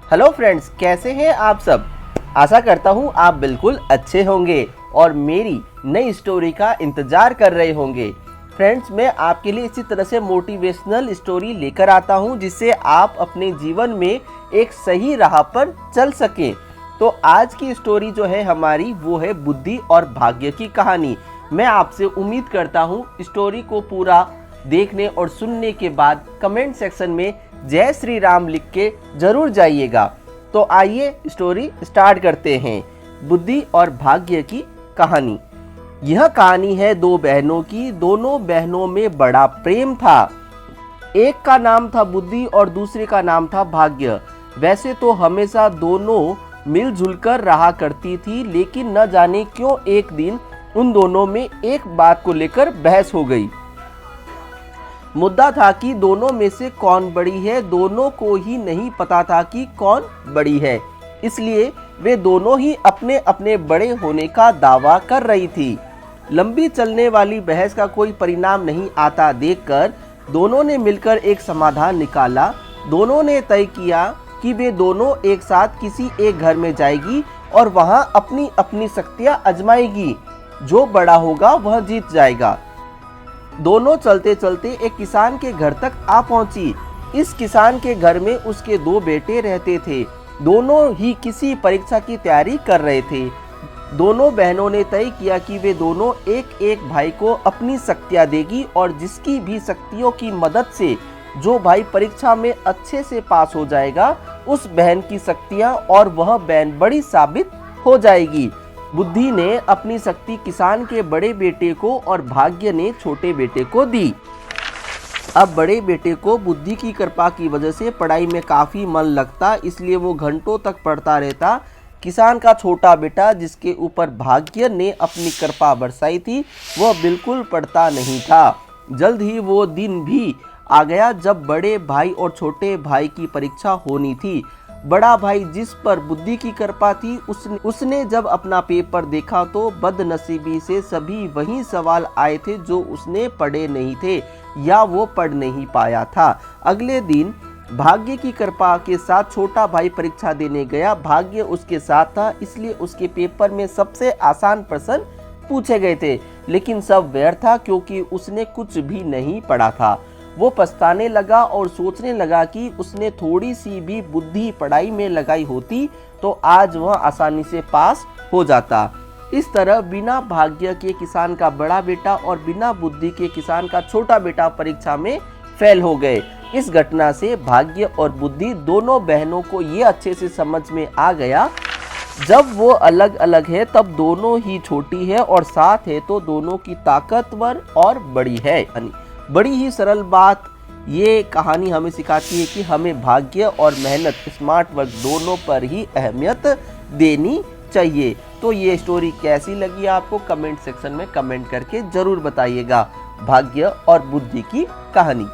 Hello friends, कैसे हैं आप सब। आशा करता हूं आप बिल्कुल अच्छे होंगे और मेरी नई स्टोरी का इंतजार कर रहे होंगे। फ्रेंड्स, मैं आपके लिए इसी तरह से मोटिवेशनल स्टोरी लेकर आता हूं जिससे आप अपने जीवन में एक सही राह पर चल सकें। तो आज की स्टोरी जो है हमारी वो है बुद्धि और भाग्य की कहानी। मैं आपसे उम्मीद करता हूं स्टोरी को पूरा देखने और सुनने के बाद कमेंट सेक्शन में जय श्री राम लिख के जरूर जाइएगा। तो आइए स्टोरी स्टार्ट करते हैं। बुद्धि और भाग्य की कहानी। यह कहानी है दो बहनों की। दोनों बहनों में बड़ा प्रेम था। एक का नाम था बुद्धि और दूसरे का नाम था भाग्य। वैसे तो हमेशा दोनों मिलजुल कर रहा करती थी, लेकिन न जाने क्यों एक दिन उन दोनों में एक बात को लेकर बहस हो गई। मुद्दा था कि दोनों में से कौन बड़ी है। दोनों को ही नहीं पता था कि कौन बड़ी है, इसलिए वे दोनों ही अपने अपने बड़े होने का दावा कर रही थी। लंबी चलने वाली बहस का कोई परिणाम नहीं आता देखकर दोनों ने मिलकर एक समाधान निकाला। दोनों ने तय किया कि वे दोनों एक साथ किसी एक घर में जाएगी और वहां अपनी अपनी शक्तियां आजमाएगी। जो बड़ा होगा वह जीत जाएगा। दोनों चलते चलते एक किसान के घर तक आ पहुंची। इस किसान के घर में उसके दो बेटे रहते थे। दोनों ही किसी परीक्षा की तैयारी कर रहे थे। दोनों बहनों ने तय किया कि वे दोनों एक एक भाई को अपनी शक्तियां देगी और जिसकी भी शक्तियों की मदद से जो भाई परीक्षा में अच्छे से पास हो जाएगा, उस बहन की शक्तियां और वह बहन बड़ी साबित हो जाएगी। बुद्धि ने अपनी शक्ति किसान के बड़े बेटे को और भाग्य ने छोटे बेटे को दी। अब बड़े बेटे को बुद्धि की कृपा की वजह से पढ़ाई में काफ़ी मन लगता, इसलिए वो घंटों तक पढ़ता रहता। किसान का छोटा बेटा जिसके ऊपर भाग्य ने अपनी कृपा बरसाई थी, वह बिल्कुल पढ़ता नहीं था। जल्द ही वो दिन भी आ गया जब बड़े भाई और छोटे भाई की परीक्षा होनी थी। बड़ा भाई जिस पर बुद्धि की कृपा थी, उसने जब अपना पेपर देखा तो बदनसीबी से सभी वही सवाल आए थे जो उसने पढ़े नहीं थे या वो पढ़ नहीं पाया था। अगले दिन भाग्य की कृपा के साथ छोटा भाई परीक्षा देने गया। भाग्य उसके साथ था, इसलिए उसके पेपर में सबसे आसान प्रश्न पूछे गए थे, लेकिन सब व्यर्थ था क्योंकि उसने कुछ भी नहीं पढ़ा था। वो पछताने लगा और सोचने लगा कि उसने थोड़ी सी भी बुद्धि पढ़ाई में लगाई होती तो आज वह आसानी से पास हो जाता। इस तरह बिना भाग्य के किसान का बड़ा बेटा और बिना बुद्धि के किसान का छोटा बेटा परीक्षा में फेल हो गए। इस घटना से भाग्य और बुद्धि दोनों बहनों को ये अच्छे से समझ में आ गया, जब वो अलग अलग है तब दोनों ही छोटी है और साथ है तो दोनों की ताकतवर और बड़ी है। बड़ी ही सरल बात ये कहानी हमें सिखाती है कि हमें भाग्य और मेहनत, स्मार्ट वर्क दोनों पर ही अहमियत देनी चाहिए। तो ये स्टोरी कैसी लगी आपको कमेंट सेक्शन में कमेंट करके जरूर बताइएगा। भाग्य और बुद्धि की कहानी।